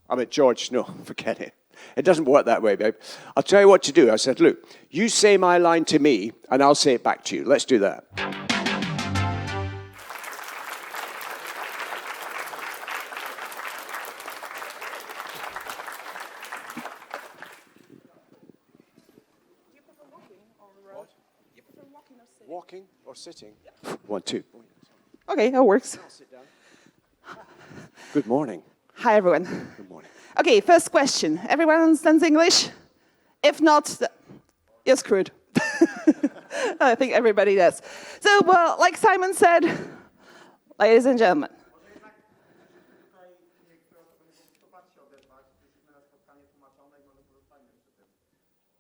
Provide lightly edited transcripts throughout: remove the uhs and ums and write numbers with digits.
I mean, George, no, forget it. It doesn't work that way, babe. I'll tell you what to do. I said, look, you say my line to me, and I'll say it back to you. Let's do that. Walking or sitting? Yeah. 1, 2. Okay, that works. I'll sit down. Good morning. Hi, everyone. Good morning. Okay, first question. Everyone understands English? If not, you're screwed. I think everybody does. So, well, like Simon said, ladies and gentlemen.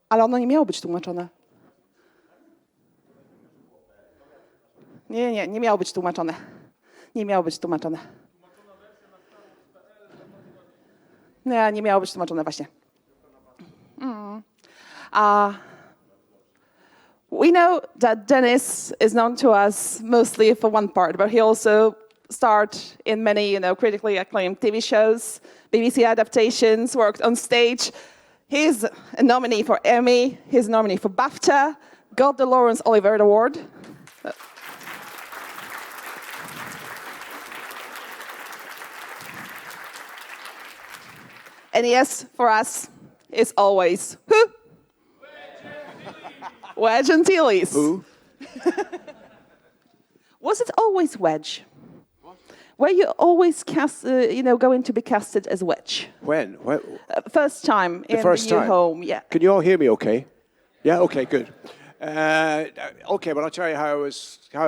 Ale ono nie miało być tłumaczone. Nie miało być tłumaczone. Nie miało być tłumaczone. Nie miało być tłumaczone właśnie. We know that Denis is known to us mostly for one part, but he also starred in many, critically acclaimed TV shows, BBC adaptations, worked on stage. He's a nominee for Emmy. He's a nominee for BAFTA. Got the Laurence Olivier Award. And yes, for us, it's always who? Wedge Antilles. Who? Was it always Wedge? What? Were you always going to be casted as Wedge? When? First time in the new home, yeah. Can you all hear me okay? Yeah, okay, good. Okay, well, I'll tell you how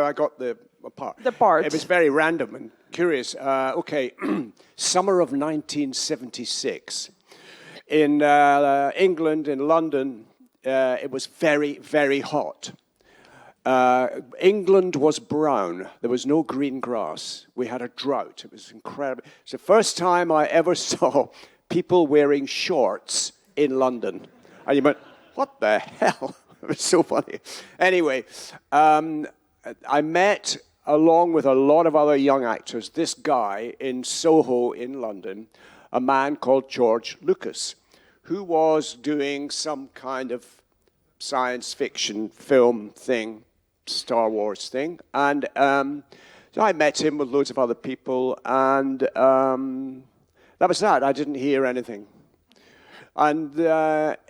I got the part. The part. It was very random and curious. Okay, summer of 1976. In England, in London, it was very, very hot. England was brown. There was no green grass. We had a drought. It was incredible. It's the first time I ever saw people wearing shorts in London. And you went, what the hell? It was so funny. Anyway, I met, along with a lot of other young actors, this guy in Soho in London, a man called George Lucas, who was doing some kind of science fiction film thing, Star Wars thing. And so I met him with loads of other people, and that was that. I didn't hear anything. And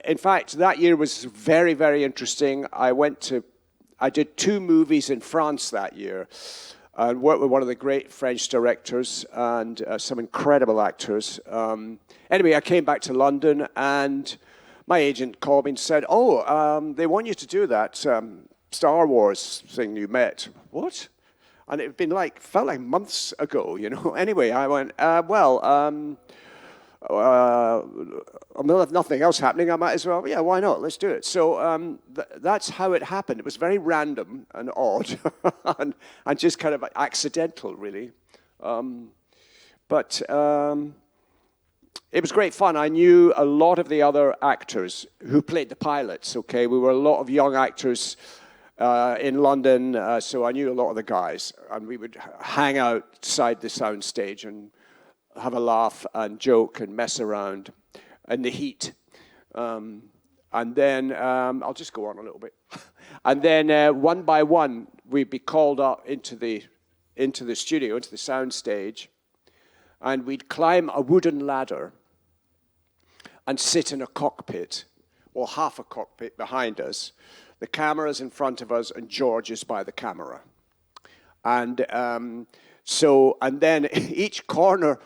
in fact, that year was very, very interesting. I did 2 movies in France that year and worked with one of the great French directors and some incredible actors. Anyway, I came back to London, and my agent called me and said, they want you to do that Star Wars thing you met. What? And it had been felt like months ago, Anyway, I went, if nothing else happening, I might as well, yeah, why not? Let's do it. So that's how it happened. It was very random and odd and just kind of accidental, really. But it was great fun. I knew a lot of the other actors who played the pilots, okay? We were a lot of young actors in London, so I knew a lot of the guys. And we would hang outside the soundstage and have a laugh and joke and mess around in the heat. And then, I'll just go on a little bit. And then one by one, we'd be called up into the studio, into the sound stage, and we'd climb a wooden ladder and sit in a cockpit, or half a cockpit behind us. The camera's in front of us, and George is by the camera. And and then each corner,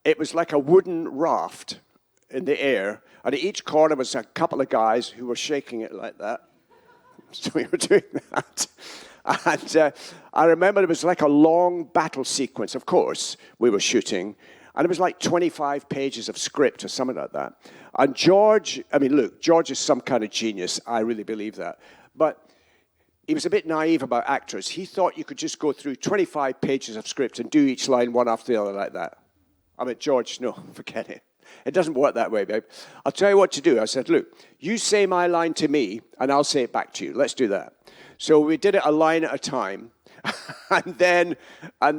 it was like a wooden raft in the air, and at each corner was a couple of guys who were shaking it like that. So we were doing that. And I remember it was like a long battle sequence, of course, we were shooting, and it was like 25 pages of script or something like that. And George, George is some kind of genius, I really believe that. But he was a bit naive about actors. He thought you could just go through 25 pages of script and do each line one after the other like that. George, no, forget it. It doesn't work that way, babe. I'll tell you what to do. I said, look, you say my line to me, and I'll say it back to you. Let's do that. So we did it a line at a time. and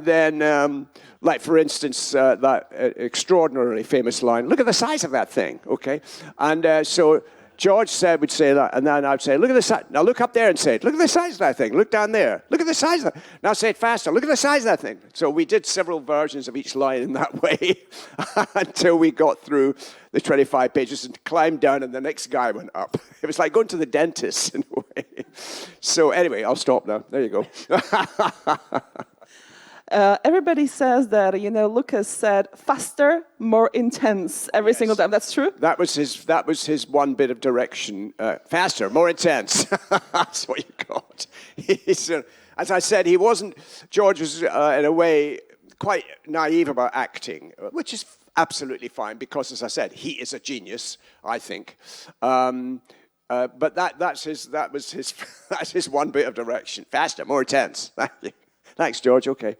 then, like for instance, that extraordinarily famous line, look at the size of that thing, okay? And so George would say that, and then I'd say, look at the size. Now look up there and say it. Look at the size of that thing. Look down there. Look at the size of that. Now say it faster. Look at the size of that thing. So we did several versions of each line in that way until we got through the 25 pages and climbed down, and the next guy went up. It was like going to the dentist in a way. So anyway, I'll stop now. There you go. Everybody says that, Lucas said faster, more intense every single time. That's true? That was his one bit of direction. Faster, more intense. That's what you got. As I said, George was in a way quite naive about acting, which is absolutely fine because, as I said, he is a genius, I think. But that's his one bit of direction. Faster, more intense. Thanks, George. Okay.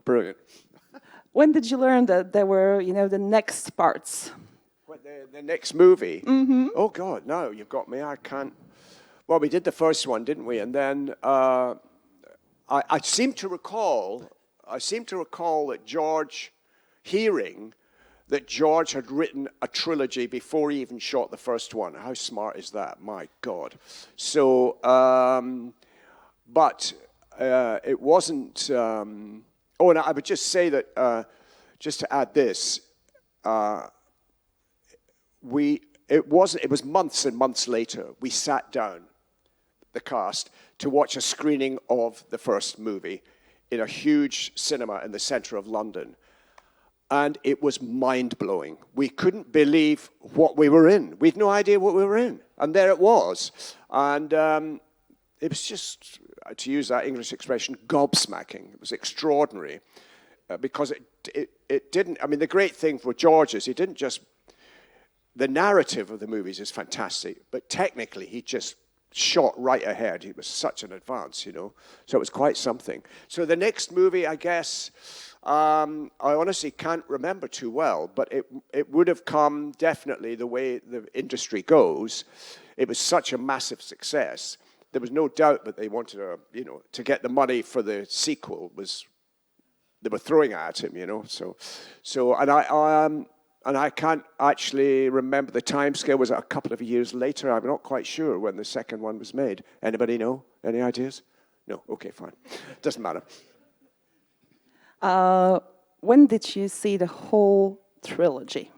Brilliant. When did you learn that there were, the next parts? What, the next movie? Mm-hmm. Oh, God, no, you've got me. I can't. Well, we did the first one, didn't we? And then I seem to recall that hearing that George had written a trilogy before he even shot the first one. How smart is that? My God. So, but it wasn't. And I would just say that, just to add this, it was months and months later. We sat down, the cast, to watch a screening of the first movie in a huge cinema in the center of London. And it was mind-blowing. We couldn't believe what we were in. We had no idea what we were in. And there it was. And it was just, to use that English expression, gobsmacking. It was extraordinary. Because it didn't, the great thing for George is he didn't just, the narrative of the movies is fantastic, but technically he just shot right ahead. He was such an advance, So it was quite something. So the next movie, I guess, I honestly can't remember too well, but it would have come definitely the way the industry goes. It was such a massive success. There was no doubt that they wanted to get the money for the sequel they were throwing at him, So and I can't actually remember the timescale. Was it a couple of years later? I'm not quite sure when the second one was made. Anybody know? Any ideas? No. Okay, fine. Doesn't matter. When did you see the whole trilogy?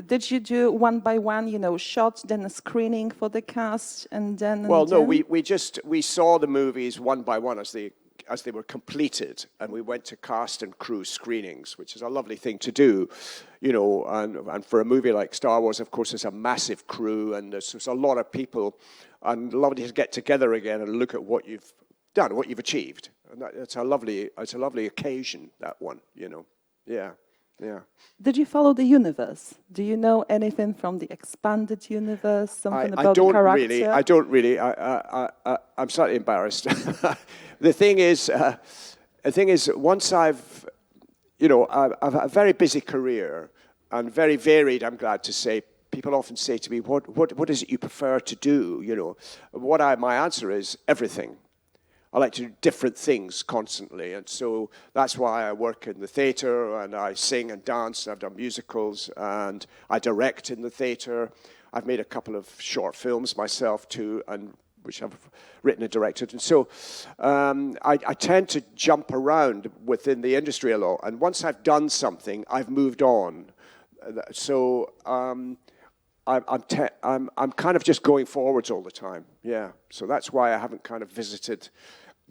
Did you do one by one, shots, then a screening for the cast, and then? Well, no, we saw the movies one by one as they were completed, and we went to cast and crew screenings, which is a lovely thing to do, and for a movie like Star Wars, of course, there's a massive crew, and there's a lot of people, and lovely to get together again and look at what you've done, what you've achieved. And it's a lovely occasion, that one, Yeah. Yeah. Did you follow the universe? Do you know anything from the expanded universe? Something about the character? I don't really. I'm slightly embarrassed. The thing is, once I've a very busy career and very varied. I'm glad to say. People often say to me, "What is it you prefer to do?" My answer is everything. I like to do different things constantly, and so that's why I work in the theatre, and I sing and dance, and I've done musicals, and I direct in the theatre. I've made a couple of short films myself too, and which I've written and directed. And so I tend to jump around within the industry a lot, and once I've done something, I've moved on. So I'm kind of just going forwards all the time, yeah. So that's why I haven't kind of visited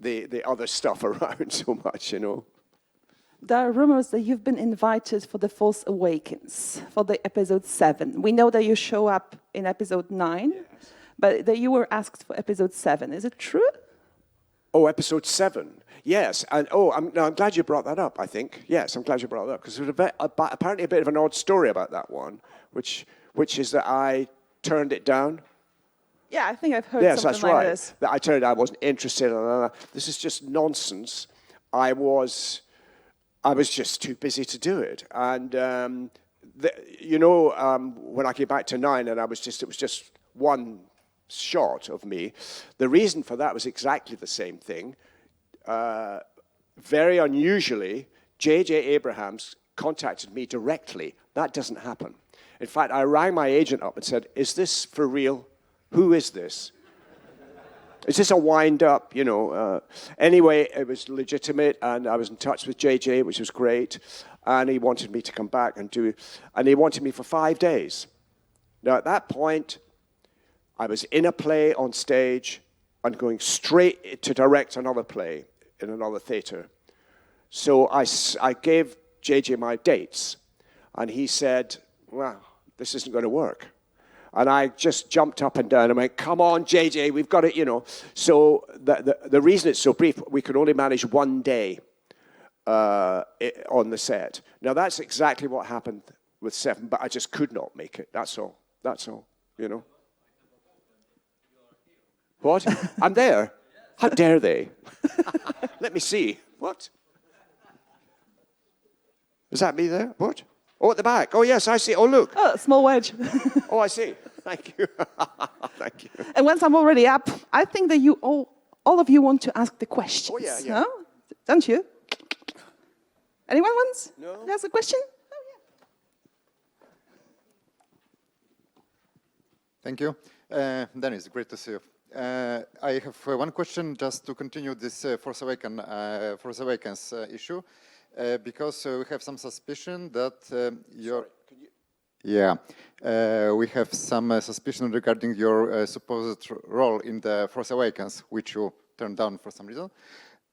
the other stuff around so much, There are rumors that you've been invited for The Force Awakens, for the episode 7. We know that you show up in episode 9, yes. But that you were asked for episode 7. Is it true? Oh, episode 7. Yes, and I'm glad you brought that up, I think. Yes, I'm glad you brought that up, because there's apparently a bit of an odd story about that one, which is that I turned it down. Yeah, I think I've heard something like this. Yes, that's right. That I turned it down, I wasn't interested. This is just nonsense. I was just too busy to do it. And, when I came back to 9, and it was just one shot of me, the reason for that was exactly the same thing. very unusually, J.J. Abrams contacted me directly. That doesn't happen. In fact, I rang my agent up and said, is this for real? Who is this? Is this a wind-up, you know? Anyway, it was legitimate, and I was in touch with JJ, which was great, and he wanted me to come back and he wanted me for 5 days. Now, at that point, I was in a play on stage and going straight to direct another play in another theater. So I gave JJ my dates, and he said, well, this isn't going to work. And I just jumped up and down and went, come on, JJ, we've got it, you know. So the reason it's so brief, we could only manage 1 day on the set. Now, that's exactly what happened with 7, but I just could not make it. That's all, you know. What? I'm there? How dare they? Let me see. What? Is that me there? What? Oh, at the back. Oh, yes, I see. Oh, look. Oh, small wedge. Oh, I see. Thank you. Thank you. And once I'm already up, I think that you all of you want to ask the questions. Oh, yeah. No? Don't you? Anyone wants No. to ask a question? Oh, yeah. Thank you. Denis, great to see you. I have one question just to continue this Force Awakens issue, because we have some suspicion that your... Yeah, we have some suspicion regarding your supposed role in the Force Awakens, which you turned down for some reason.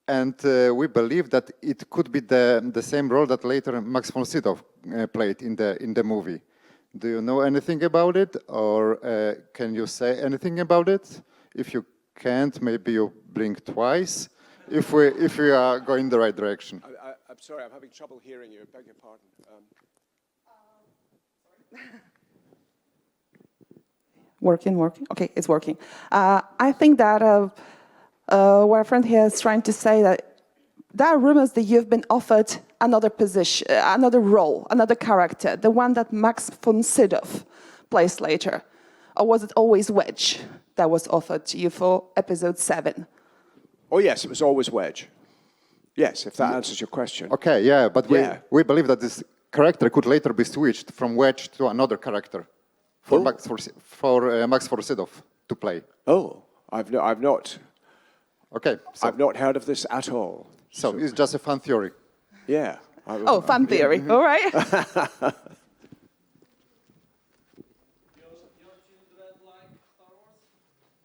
And we believe that it could be the same role that later Max von Sydow played in the movie. Do you know anything about it, or can you say anything about it? If you can't, maybe you blink twice, if we are going the right direction. I'm sorry, I'm having trouble hearing you. I beg your pardon. Working. Okay, it's working. I think that what a friend here is trying to say that there are rumors that you've been offered another position, another role, another character, the one that Max von Sydow plays later. Or was it always Wedge that was offered to you for episode 7? Oh, yes, it was always Wedge. Yes, if that answers your question. Okay, yeah, but we believe that this character could later be switched from Wedge to another character for Max von Sydow to play. Oh, I've not. Okay, so I've not heard of this at all. So it's just a fun theory. Yeah. Oh, fun theory. All right.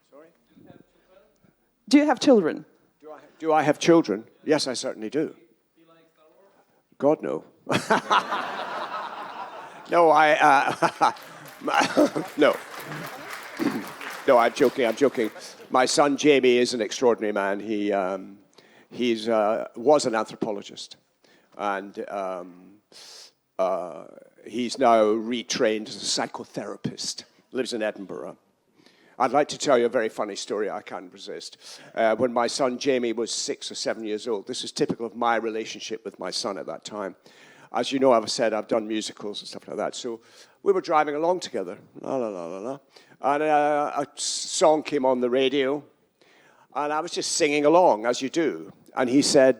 Sorry? Do you have children? Do I have children? Yes, I certainly do. God, no. No, no. No, I'm joking. My son Jamie is an extraordinary man. He was an anthropologist, and he's now retrained as a psychotherapist. Lives in Edinburgh. I'd like to tell you a very funny story I can't resist. When my son Jamie was 6 or 7 years old, this is typical of my relationship with my son at that time. As you know, I've said I've done musicals and stuff like that. So we were driving along together, and a song came on the radio, and I was just singing along, as you do. And he said,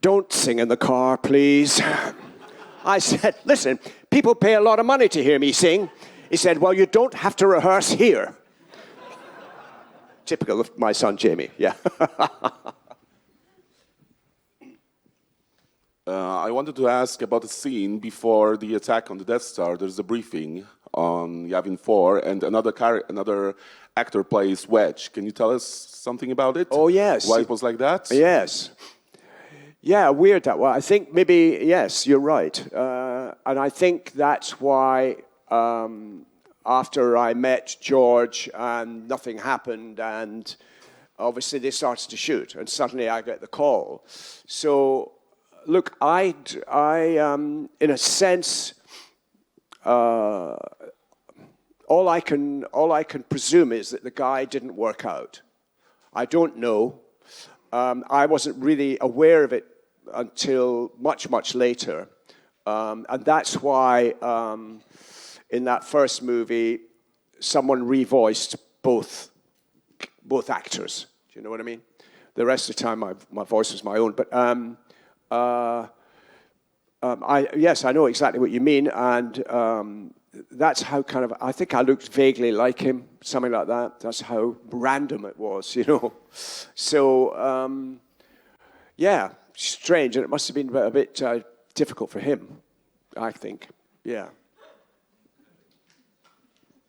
"Don't sing in the car, please." I said, "Listen, people pay a lot of money to hear me sing." He said, "Well, you don't have to rehearse here." Typical of my son, Jamie, yeah. I wanted to ask about the scene before the attack on the Death Star. There's a briefing on Yavin 4, and another actor plays Wedge. Can you tell us something about it? Oh, yes. Why it was like that? Yes. Yeah, weird that way. I think maybe, yes, you're right. And I think that's why after I met George and nothing happened, and obviously they started to shoot, and suddenly I get the call. So, look, I in a sense, all I can presume is that the guy didn't work out. I don't know. I wasn't really aware of it until much later, and that's why in that first movie, someone revoiced both actors. Do you know what I mean? The rest of the time, my voice was my own. But yes, I know exactly what you mean, and that's how kind of, I think I looked vaguely like him, something like that. That's how random it was, you know. So, yeah, strange, and it must have been a bit difficult for him, I think, yeah.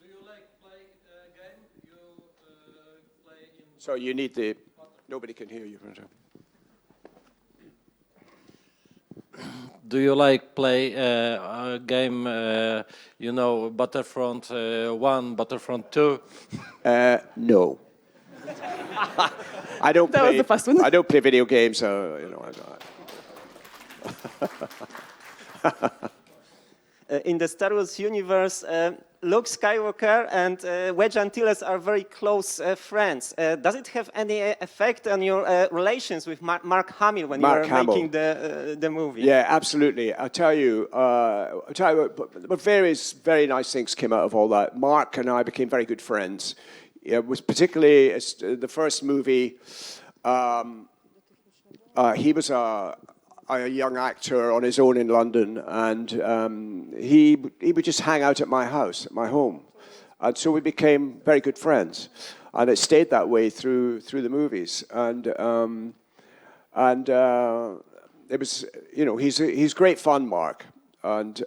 Do you like play a game? You play in... So you need the, nobody can hear you. Do you like play a game, you know, Battlefront 1, Battlefront 2? No. I don't That play, was the first one. I don't play video games, so, you know, In the Star Wars universe, Luke Skywalker and Wedge Antilles are very close friends. Does it have any effect on your relations with Mark Hamill when you were making the movie? Yeah, absolutely. I'll tell you but various very nice things came out of all that. Mark and I became very good friends. It was particularly the first movie. He was a young actor on his own in London, and he would just hang out at my house, at my home, and so we became very good friends, and it stayed that way through the movies, and it was, you know, he's great fun, Mark, and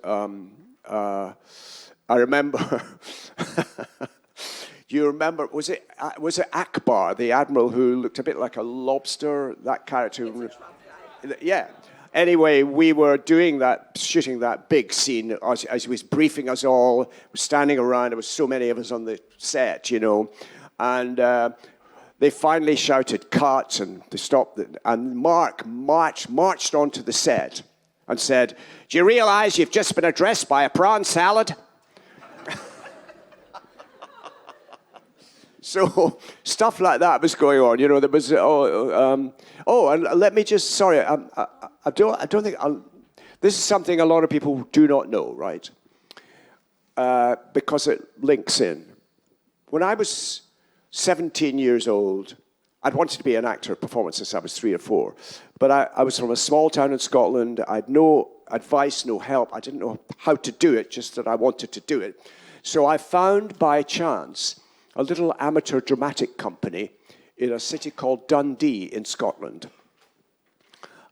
I remember. Do you remember? Was it Akbar, the admiral who looked a bit like a lobster? That character. Yeah. Anyway, we were shooting that big scene as he was briefing us all. We're standing around. There was so many of us on the set, you know, and they finally shouted cut, and they stopped. And Mark marched onto the set and said, "Do you realize you've just been addressed by a prawn salad?" So stuff like that was going on, you know. There was and let me just I don't think this is something a lot of people do not know, right? Because it links in. When I was 17 years old, I'd wanted to be an actor of performance since I was 3 or 4, but I was from a small town in Scotland. I had no advice, no help. I didn't know how to do it, just that I wanted to do it. So I found by chance a little amateur dramatic company in a city called Dundee in Scotland.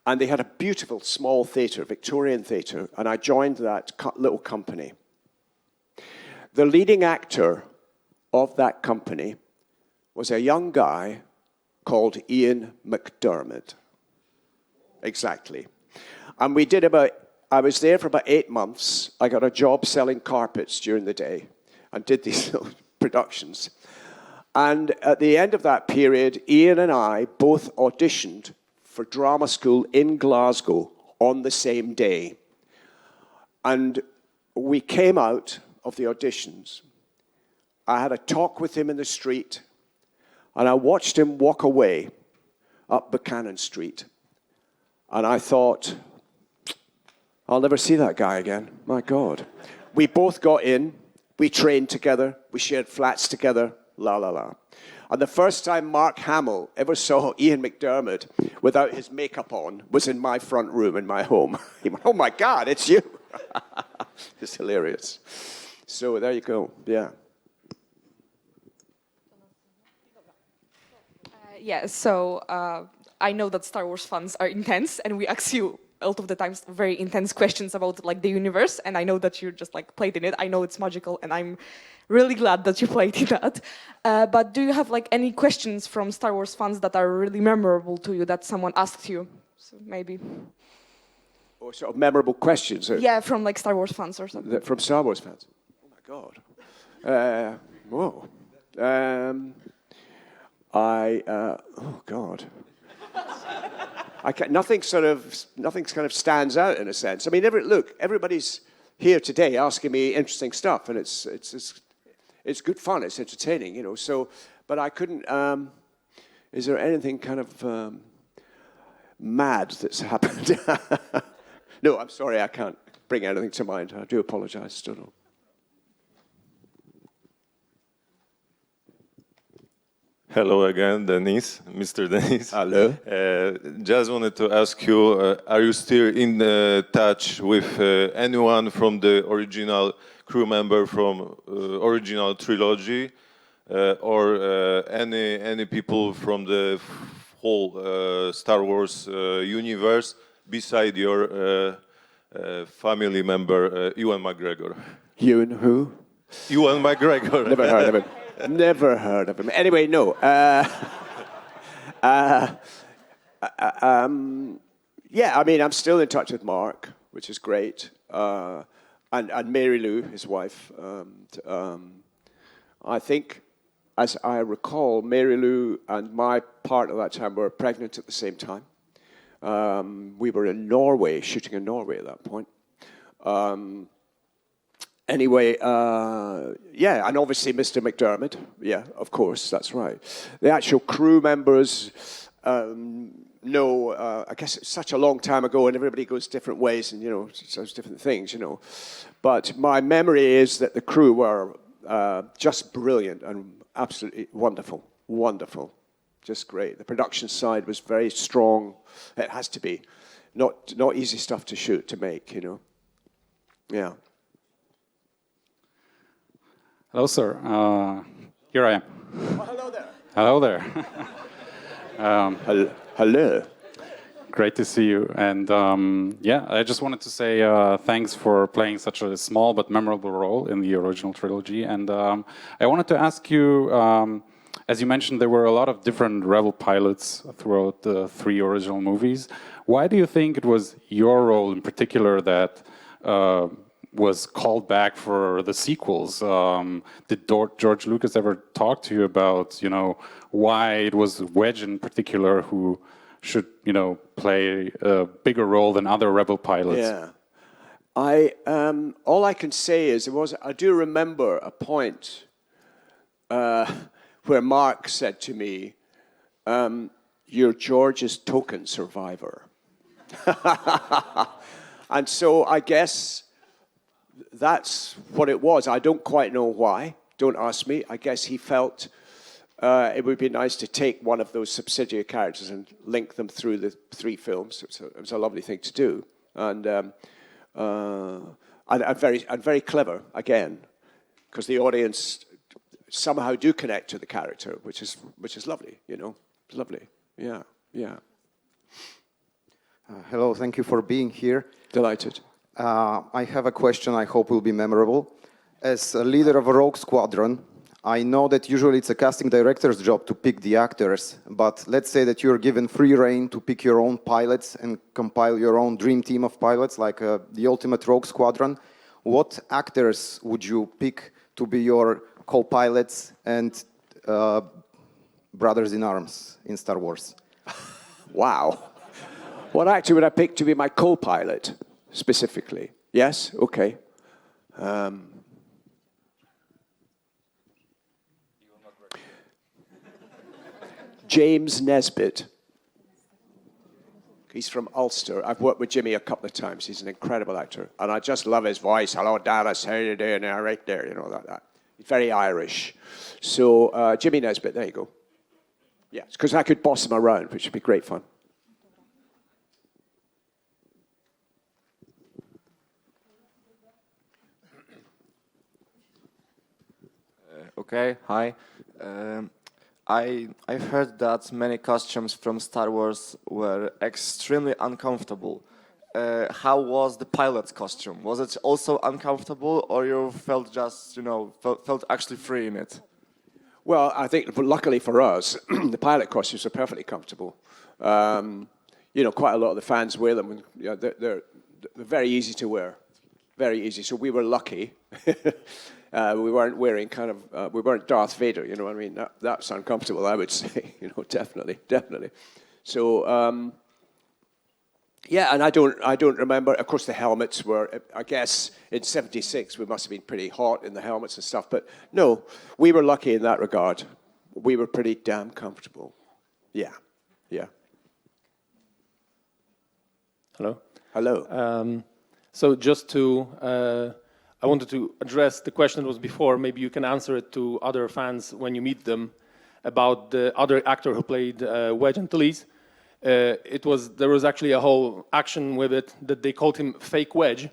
And they had a beautiful small theatre, Victorian theatre, and I joined that little company. The leading actor of that company was a young guy called Ian McDermott. Exactly. And I was there for about 8 months. I got a job selling carpets during the day and did these little productions. And at the end of that period, Ian and I both auditioned for drama school in Glasgow on the same day. And we came out of the auditions. I had a talk with him in the street, and I watched him walk away up Buchanan Street. And I thought, I'll never see that guy again. My God. We both got in. We trained together. We shared flats together. La, la, la. And the first time Mark Hamill ever saw Ian McDermott without his makeup on was in my front room in my home. He went, "Oh, my God, it's you." It's hilarious. So there you go. Yeah. Yeah, so I know that Star Wars fans are intense, and we ask you a lot of the times very intense questions about like the universe, and I know that you just like played in it. I know it's magical, and I'm really glad that you played in that. But do you have like any questions from Star Wars fans that are really memorable to you that someone asked you? So maybe. Or sort of memorable questions. Yeah, from like Star Wars fans or something. From Star Wars fans. Oh my God. Whoa. Oh God. Nothing kind of stands out in a sense. I mean, everybody's here today asking me interesting stuff, and it's good fun. It's entertaining, you know. So, but I couldn't. Is there anything kind of mad that's happened? No, I'm sorry, I can't bring anything to mind. I do apologize. Still don't. Hello again, Denis, Mr. Denis. Hello. Just wanted to ask you, are you still in touch with anyone from the original crew member from original trilogy, or any people from the whole Star Wars universe beside your family member, Ewan McGregor? Ewan who? Ewan McGregor. Never heard of him. Never heard of him. Anyway, no. Yeah, I mean, I'm still in touch with Mark, which is great, and Mary Lou, his wife. I think, as I recall, Mary Lou and my partner at that time were pregnant at the same time. We were in Norway, shooting in Norway at that point. Anyway, yeah, and obviously Mr. McDermott. Yeah, of course, that's right. The actual crew members, no, I guess it's such a long time ago and everybody goes different ways and, says different things, But my memory is that the crew were just brilliant and absolutely wonderful, wonderful, just great. The production side was very strong. It has to be. Not easy stuff to shoot, to make, Yeah. Hello, sir. Here I am. Oh, hello there. Hello there. Hello. Great to see you. And yeah, I just wanted to say thanks for playing such a small but memorable role in the original trilogy. And I wanted to ask you, as you mentioned, there were a lot of different rebel pilots throughout the 3 original movies. Why do you think it was your role in particular that was called back for the sequels? Did George Lucas ever talk to you about, why it was Wedge in particular who should, play a bigger role than other rebel pilots? Yeah. All I can say is I do remember a point where Mark said to me, "You're George's token survivor." And so I guess that's what it was. I don't quite know why. Don't ask me. I guess he felt it would be nice to take one of those subsidiary characters and link them through the 3 films. It was a lovely thing to do, and very clever again, because the audience somehow do connect to the character, which is lovely. It's lovely. Yeah, yeah. Hello, thank you for being here. Delighted. I have a question I hope will be memorable. As a leader of a rogue squadron, I know that usually it's a casting director's job to pick the actors, but let's say that you're given free rein to pick your own pilots and compile your own dream team of pilots, like the ultimate rogue squadron. What actors would you pick to be your co-pilots and brothers in arms in Star Wars? Wow. What actor would I pick to be my co-pilot? Specifically, yes, okay. James Nesbitt. He's from Ulster. I've worked with Jimmy a couple of times. He's an incredible actor, and I just love his voice. Hello, Dallas. How you doing? Right there, that. He's very Irish. So Jimmy Nesbitt. There you go. Yeah, because I could boss him around, which would be great fun. Okay, hi. I've heard that many costumes from Star Wars were extremely uncomfortable. How was the pilot's costume? Was it also uncomfortable, or you felt just, felt actually free in it? Well, I think luckily for us, the pilot costumes are perfectly comfortable. Quite a lot of the fans wear them, and they're very easy to wear, very easy. So we were lucky. We weren't wearing we weren't Darth Vader, you know what I mean? That's uncomfortable, I would say, definitely. So, yeah, and I don't remember, of course the helmets were, I guess in 76 we must have been pretty hot in the helmets and stuff, but no, we were lucky in that regard. We were pretty damn comfortable. Yeah. Hello. So just to... I wanted to address the question that was before. Maybe you can answer it to other fans when you meet them. about the other actor who played Wedge Antilles. There was actually a whole action with it that they called him Fake Wedge,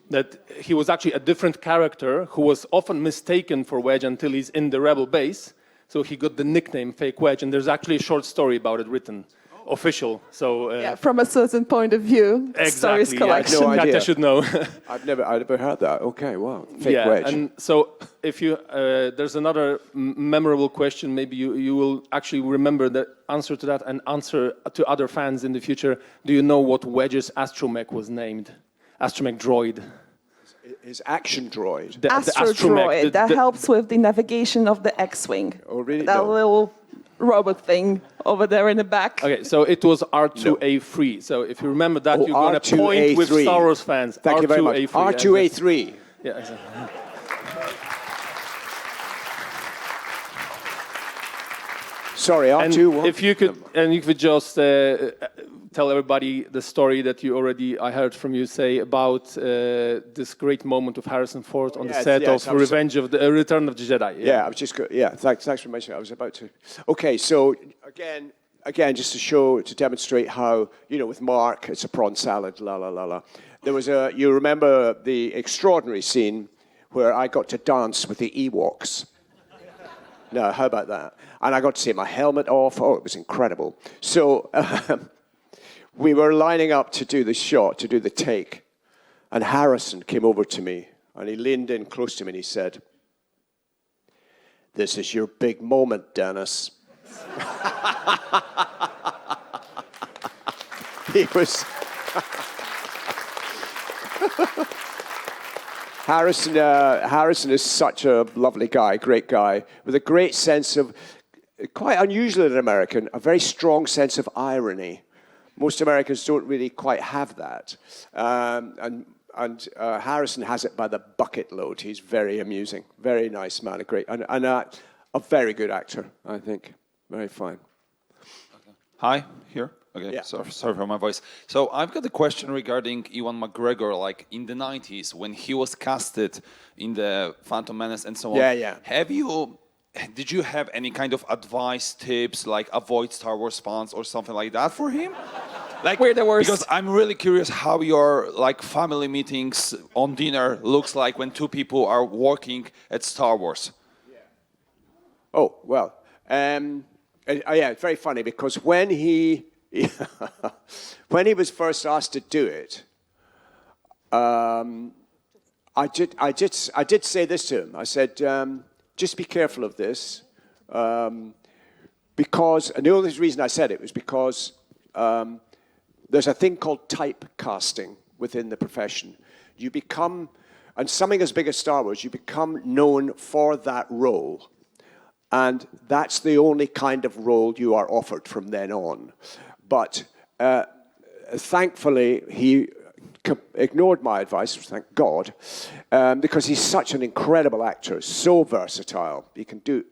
that he was actually a different character who was often mistaken for Wedge Antilles in the Rebel base, so he got the nickname Fake Wedge, and there's actually a short story about it written, official. So from a certain point of view, stories exactly, collection. no idea. I should know. I've never heard that. Okay, wow. Fake Wedge. And so if you there's another memorable question. Maybe you will actually remember the answer to that and answer to other fans in the future. Do you know what Wedge's astromech was named? Astromech droid. His action droid. The Astro droid that helps with the navigation of the X-Wing. Oh, really? That little robot thing over there in the back. Okay, so it was R2A3. So if you remember that, you're going to point with R2A3. Star Wars fans. Thank you very much. R2A3. Yeah, exactly. Sorry, R2. If you could just tell everybody the story that I heard from you say about this great moment of Harrison Ford on the set of Revenge of the Return of the Jedi. Yeah, I was just thanks for mentioning it. I was about to. Okay, so again, just to demonstrate how, with Mark, it's a prawn salad, la la la la. There was you remember the extraordinary scene where I got to dance with the Ewoks. No, how about that? And I got to see my helmet off. Oh, it was incredible. So we were lining up to do the shot, to do the take, and Harrison came over to me, and he leaned in close to me, and he said, "This is your big moment, Denis." He was... Harrison is such a lovely guy, great guy, with a great sense of, quite unusual in an American, a very strong sense of irony. Most Americans don't really quite have that. And Harrison has it by the bucket load. He's very amusing, very nice man, and a very good actor, I think. Very fine. Okay. Hi, here. Okay, yeah. Sorry for my voice. So I've got a question regarding Ewan McGregor, like in the 90s when he was casted in the Phantom Menace and so on. Yeah. Did you have any kind of advice, tips, like avoid Star Wars fans or something like that for him? Like, we're the worst. Because I'm really curious how your family meetings on dinner looks like when two people are working at Star Wars. Yeah. Oh, well, yeah, it's very funny because when he was first asked to do it, I did say this to him. I said, just be careful of this, because, and the only reason I said it was because there's a thing called typecasting within the profession. You become, and something as big as Star Wars, you become known for that role. And that's the only kind of role you are offered from then on. But thankfully, he ignored my advice, thank God, because he's such an incredible actor, so versatile. He can do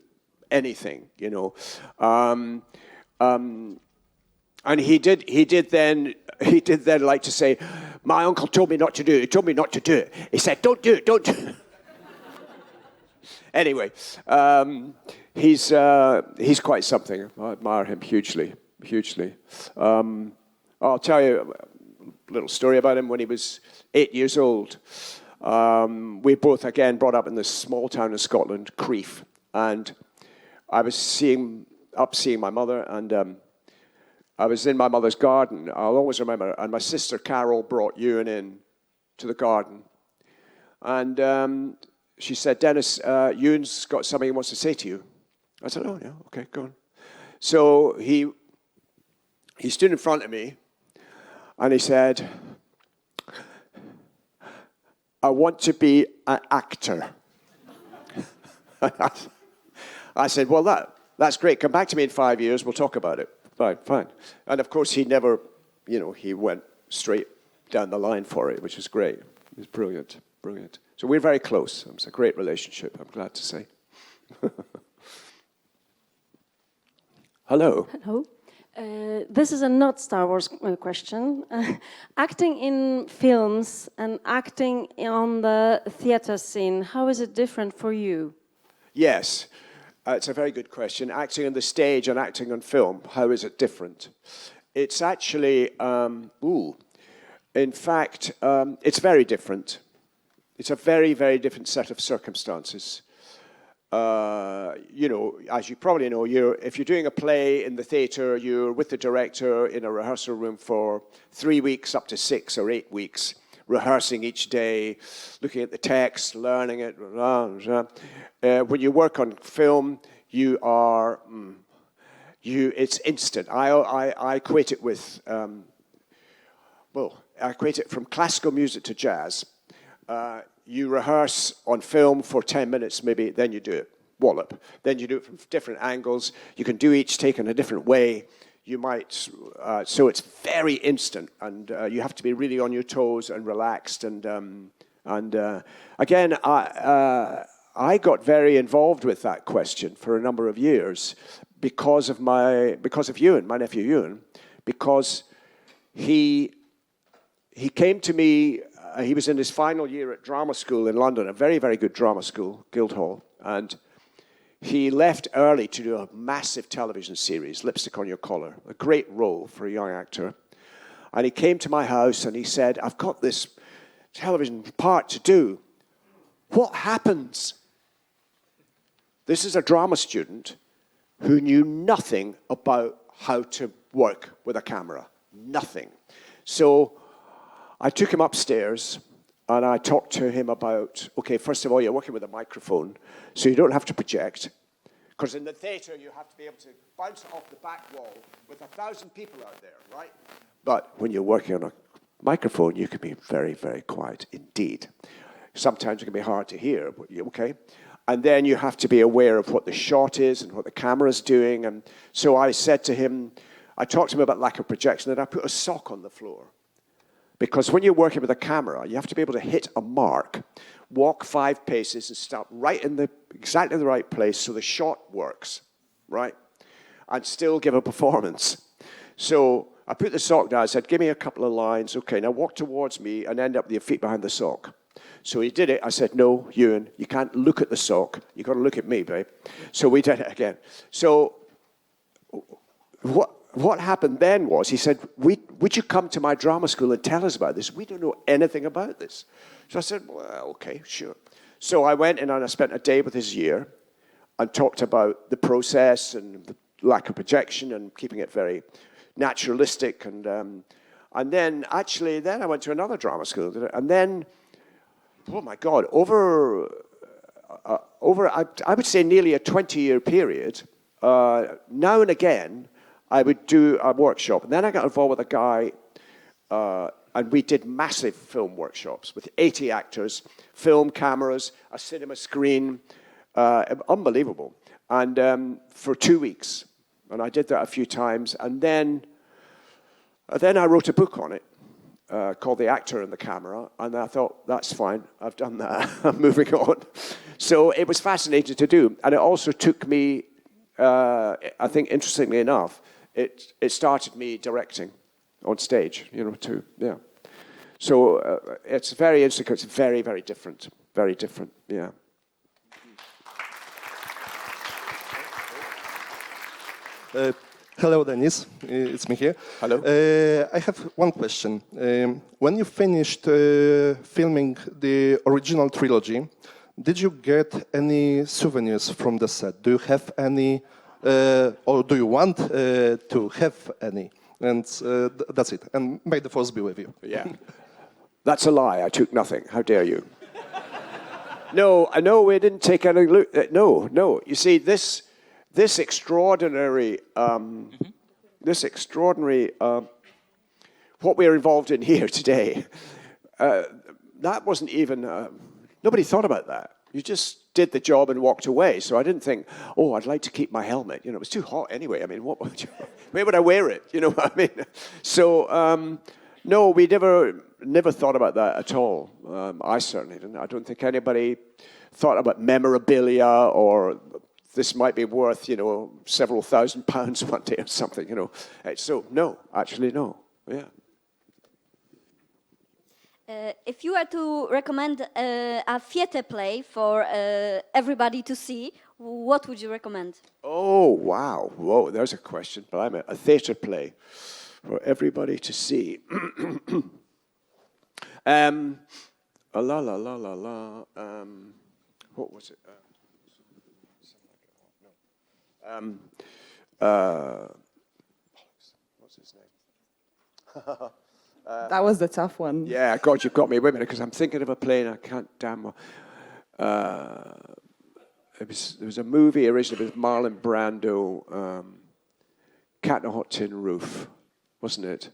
anything, And he did then like to say, my uncle told me not to do it. He told me not to do it. He said, don't do it, don't do it. Anyway, he's quite something. I admire him hugely. I'll tell you a little story about him. When he was 8 years old, we both, again, brought up in this small town in Scotland, Crieff, and I was seeing my mother, and I was in my mother's garden. I'll always remember, and my sister Carol brought Ewan in to the garden, and she said, Denis, Ewan's got something he wants to say to you. I said, oh, yeah, okay, go on. So he stood in front of me, and he said, I want to be an actor. I said, well, that's great. Come back to me in 5 years. We'll talk about it. Fine. And, of course, he never, he went straight down the line for it, which is great. It was brilliant. So we're very close. It was a great relationship, I'm glad to say. Hello. Hello. This is a not Star Wars question. Acting in films and acting on the theater scene, how is it different for you? Yes. It's a very good question. Acting on the stage and acting on film, how is it different? It's actually, in fact, it's very different. It's a very, very different set of circumstances. You know, as you probably know, if you're doing a play in the theatre, you're with the director in a rehearsal room for 3 weeks up to 6 or 8 weeks, rehearsing each day, looking at the text, learning it. When you work on film, you are, it's instant. I equate it with, I equate it from classical music to jazz. You rehearse on film for 10 minutes maybe, then you do it, wallop. Then you do it from different angles. You can do each take in a different way. You might, so it's very instant, and you have to be really on your toes and relaxed. And again, I got very involved with that question for a number of years because of Ewan, my nephew Ewan, because he came to me. He was in his final year at drama school in London, a very, very good drama school, Guildhall, and he left early to do a massive television series, Lipstick on Your Collar, a great role for a young actor. And he came to my house and he said, I've got this television part to do. What happens? This is a drama student who knew nothing about how to work with a camera, nothing. So I took him upstairs and I talked to him about, okay, first of all, you're working with a microphone, so you don't have to project. Because in the theatre, you have to be able to bounce it off the back wall with 1,000 people out there, right? But when you're working on a microphone, you can be very, very quiet indeed. Sometimes it can be hard to hear, okay? And then you have to be aware of what the shot is and what the camera's doing. And so I said to him, I talked to him about lack of projection, and I put a sock on the floor. Because when you're working with a camera, you have to be able to hit a mark, walk 5 paces and stop right in exactly the right place so the shot works, right? And still give a performance. So I put the sock down, I said, give me a couple of lines. Okay, now walk towards me and end up with your feet behind the sock. So he did it. I said, no, Ewan, you can't look at the sock. You've got to look at me, babe. So we did it again. So what happened then was, he said, would you come to my drama school and tell us about this? We don't know anything about this. So I said, well, okay, sure. So I went in and I spent a day with his year and talked about the process and the lack of projection and keeping it very naturalistic. And then I went to another drama school. And then, oh my God, over I would say nearly a 20-year period, now and again, I would do a workshop. And then I got involved with a guy, and we did massive film workshops with 80 actors, film cameras, a cinema screen, unbelievable. And for 2 weeks. And I did that a few times. And then I wrote a book on it called The Actor and the Camera. And I thought, that's fine. I've done that. I'm moving on. So it was fascinating to do. And it also took me, I think, interestingly enough, it started me directing on stage, too, yeah. So it's very interesting. It's very, very different, yeah. Hello, Denis. It's me here. Hello. I have one question. When you finished filming the original trilogy, did you get any souvenirs from the set? Do you have any, or do you want to have any? And that's it. And may the force be with you. Yeah. That's a lie. I took nothing. How dare you? No, we didn't take any look. No. You see, this extraordinary, what we're involved in here today, that wasn't even, nobody thought about that. You just did the job and walked away. So I didn't think, oh, I'd like to keep my helmet. It was too hot anyway. I mean, where would I wear it? You know what I mean? So, no, we never thought about that at all. I certainly didn't. I don't think anybody thought about memorabilia or this might be worth, several £1,000s one day or something, So, no, actually, no. Yeah. If you were to recommend a theatre play for everybody to see, what would you recommend? Oh, wow. Whoa, there's a question. But I'm a theatre play for everybody to see. What was it? What's his name? That was the tough one. Yeah, God, you've got me. Wait a minute, because I'm thinking of a play and I can't damn well. There was a movie originally with Marlon Brando, Cat in a Hot Tin Roof, wasn't it?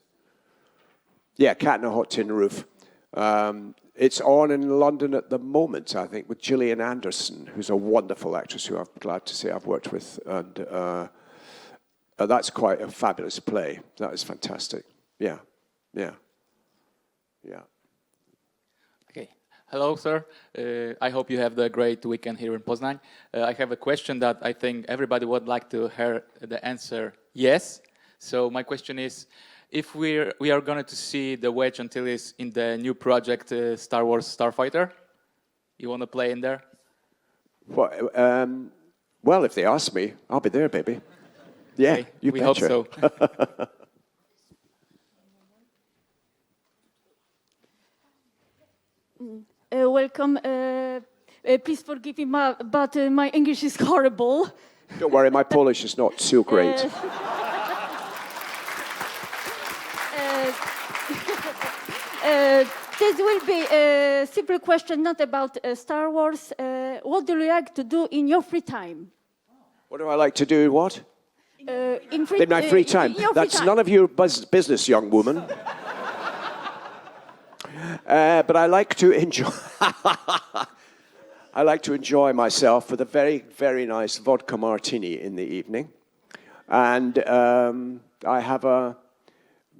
Yeah, Cat in a Hot Tin Roof. It's on in London at the moment, I think, with Gillian Anderson, who's a wonderful actress who I'm glad to say I've worked with. And that's quite a fabulous play. That is fantastic. Yeah, yeah, yeah. Okay. Hello, sir. I hope you have the great weekend here in Poznań. I have a question that I think everybody would like to hear the answer yes. So my question is, if we are going to see the Wedge Antilles in the new project Star Wars Starfighter, you want to play in there? Well, if they ask me, I'll be there, baby. Yeah, okay. you we betcha. hope so. Welcome. Please forgive me, but my English is horrible. Don't worry, my Polish is not so great. This will be a simple question, not about Star Wars. What do you like to do in your free time? What do I like to do? What? In my free time. That's none of your business, young woman. But I like to enjoy. I like to enjoy myself with a very, very nice vodka martini in the evening, and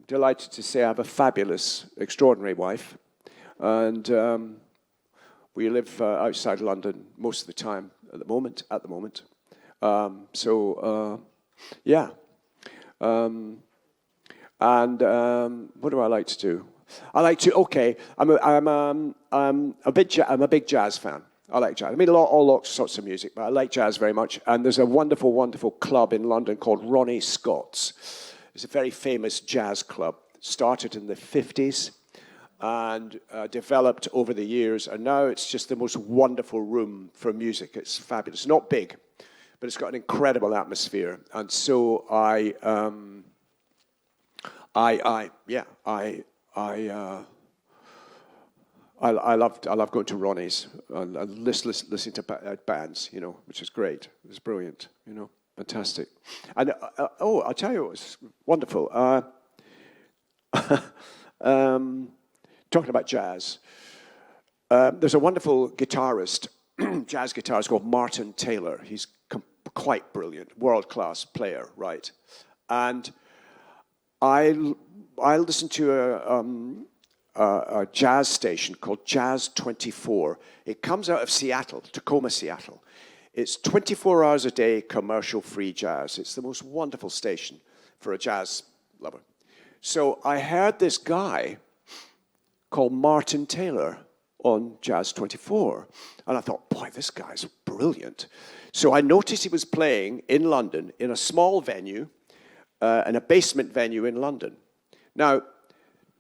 delighted to say I have a fabulous, extraordinary wife, and we live outside London most of the time at the moment. Yeah. What do I like to do? I like to. Okay, I'm a big jazz fan. I like jazz. I mean, all sorts of music, but I like jazz very much. And there's a wonderful, wonderful club in London called Ronnie Scott's. It's a very famous jazz club. Started in the 50s and developed over the years. And now it's just the most wonderful room for music. It's fabulous. Not big, but it's got an incredible atmosphere. And so I love going to Ronnie's and listening to bands, which is great. It's brilliant, fantastic. And I'll tell you, it was wonderful. Talking about jazz, there's a wonderful guitarist, jazz guitarist called Martin Taylor. He's quite brilliant, world-class player, right? And I listen to a jazz station called Jazz 24. It comes out of Seattle, Tacoma, Seattle. It's 24 hours a day, commercial-free jazz. It's the most wonderful station for a jazz lover. So I heard this guy called Martin Taylor on Jazz 24. And I thought, boy, this guy's brilliant. So I noticed he was playing in London in a small venue, in a basement venue in London. Now,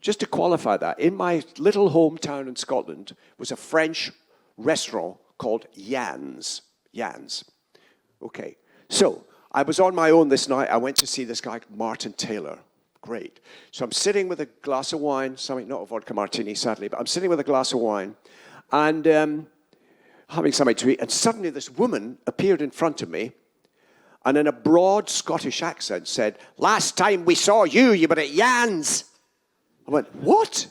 just to qualify that, in my little hometown in Scotland was a French restaurant called Yan's. Yan's. Okay. So I was on my own this night. I went to see this guy, Martin Taylor. Great. So I'm sitting with a glass of wine, not a vodka martini, sadly, but I'm sitting with a glass of wine and having something to eat. And suddenly this woman appeared in front of me and in a broad Scottish accent said, "Last time we saw you, you were at Yan's." I went, "What?"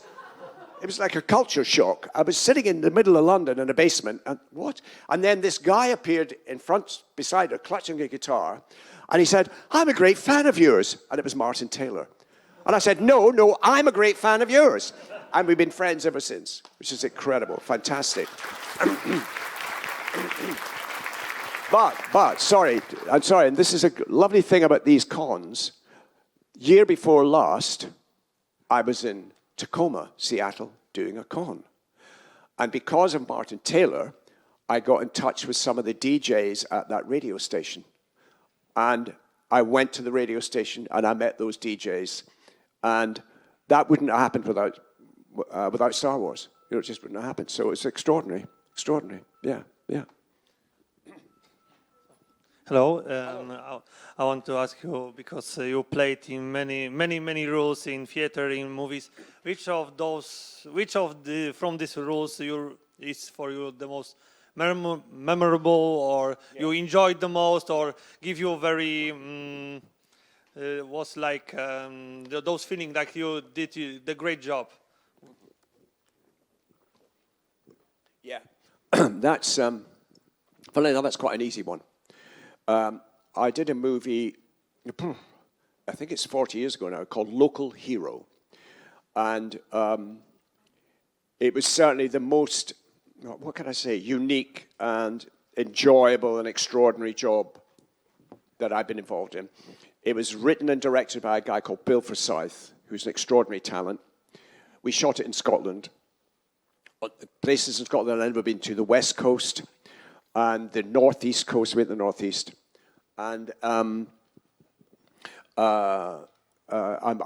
It was like a culture shock. I was sitting in the middle of London in a basement, and what? And then this guy appeared in front, beside her, clutching a guitar, and he said, "I'm a great fan of yours." And it was Martin Taylor. And I said, no, I'm a great fan of yours. And we've been friends ever since, which is incredible, fantastic. But, sorry, and this is a lovely thing about these cons. Year before last, I was in Tacoma, Seattle, doing a con. And because of Martin Taylor, I got in touch with some of the DJs at that radio station. And I went to the radio station and I met those DJs. And that wouldn't have happened without Star Wars. It just wouldn't have happened. So it's extraordinary, extraordinary. Yeah, yeah. Hello. I want to ask you, because you played in many roles in theater, in movies. From these roles is for you the most memorable, or you enjoyed the most, or give you very was like those feeling like you did the great job? Yeah, that's funnily enough, that's quite an easy one. I did a movie, I think it's 40 years ago now, called Local Hero. And it was certainly the most, what can I say, unique and enjoyable and extraordinary job that I've been involved in. It was written and directed by a guy called Bill Forsyth, who's an extraordinary talent. We shot it in Scotland. Places in Scotland I've never been to, the West Coast and the Northeast Coast. We went to the Northeast. And I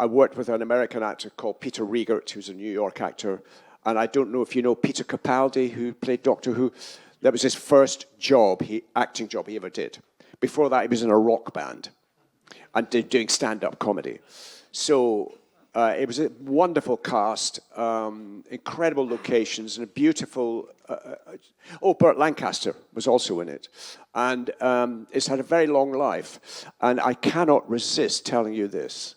worked with an American actor called Peter Riegert, who's a New York actor. And I don't know if you know Peter Capaldi, who played Doctor Who. That was his first job, acting job he ever did. Before that, he was in a rock band and doing stand-up comedy. So it was a wonderful cast, incredible locations, and a beautiful... Burt Lancaster was also in it. And it's had a very long life. And I cannot resist telling you this.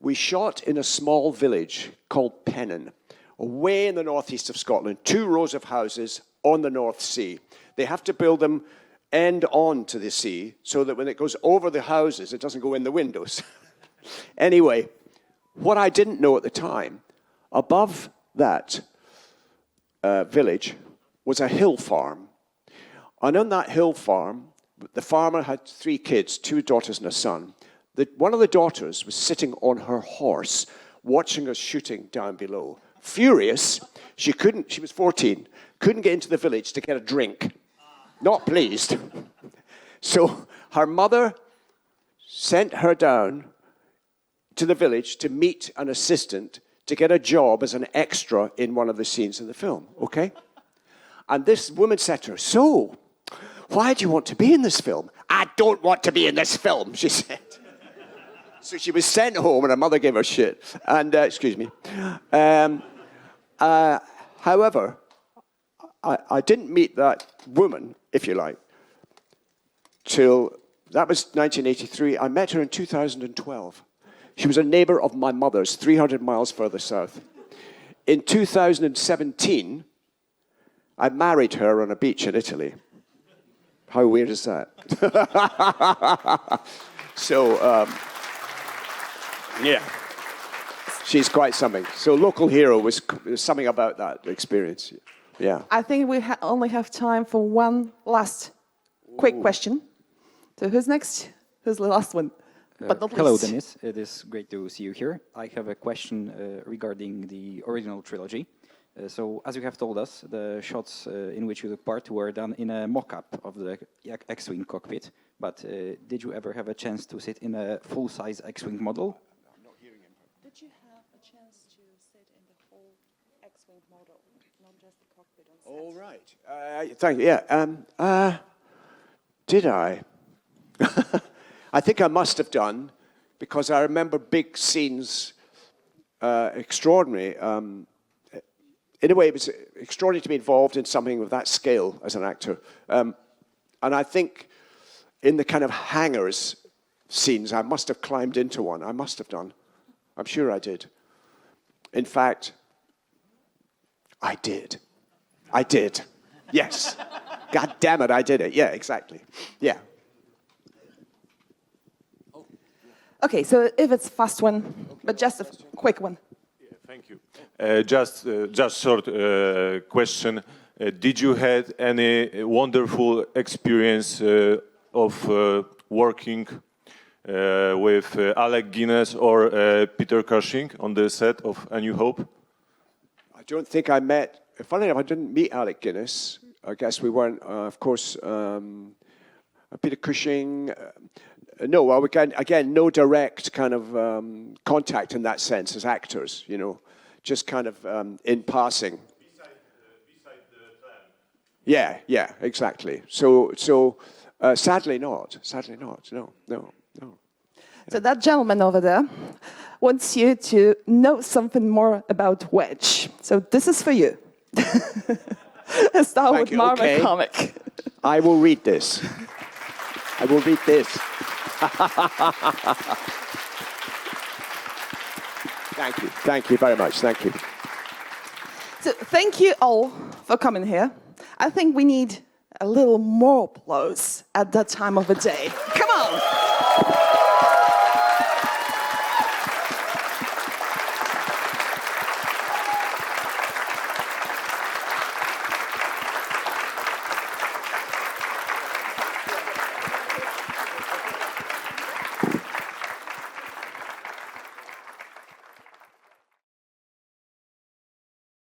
We shot in a small village called Pennon, way in the northeast of Scotland, 2 rows of houses on the North Sea. They have to build them end on to the sea so that when it goes over the houses, it doesn't go in the windows. Anyway, what I didn't know at the time, above that village was a hill farm. And on that hill farm, the farmer had 3 kids, 2 daughters and a son. One of the daughters was sitting on her horse, watching us shooting down below. Furious, she was 14, couldn't get into the village to get a drink. Not pleased. So her mother sent her down to the village to meet an assistant to get a job as an extra in one of the scenes in the film, okay? And this woman said to her, "So, why do you want to be in this film?" "I don't want to be in this film," she said. So she was sent home and her mother gave her shit. And, excuse me. However, I didn't meet that woman, if you like, till, that was 1983. I met her in 2012. She was a neighbor of my mother's, 300 miles further south. In 2017, I married her on a beach in Italy. How weird is that? So, yeah, she's quite something. So Local Hero was something about that experience. Yeah. I think we only have time for one last quick question. So who's next? Who's the last one? But not hello, least. Denis. It is great to see you here. I have a question regarding the original trilogy. So, as you have told us, the shots in which you took part were done in a mock-up of the X-Wing cockpit. But did you ever have a chance to sit in a full-size X-Wing model? Did you have a chance to sit in the whole X-Wing model, not just the cockpit on set? Oh, right. Thank you. Yeah. Did I? I think I must have done, because I remember big scenes, extraordinary. In a way, it was extraordinary to be involved in something of that scale as an actor. And I think in the kind of hangars scenes, I must have climbed into one. I must have done. I'm sure I did. In fact, I did. I did. Yes. God damn it, I did it. Yeah, exactly. Yeah. Okay, so if it's a fast one, but just a quick one. Yeah, thank you. Just short question. Did you have any wonderful experience of working with Alec Guinness or Peter Cushing on the set of A New Hope? don't think I met, funny enough, I didn't meet Alec Guinness. I guess we weren't, of course, Peter Cushing. No, well, again, no direct kind of contact in that sense as actors, you know, just kind of in passing. Beside the clan. Yeah, exactly. So sadly not, no. So that gentleman over there wants you to know something more about Wedge. So this is for you. A Star Wars Marvel comic. I will read this. Thank you very much, thank you. So thank you all for coming here. I think we need a little more applause at that time of the day. Come on.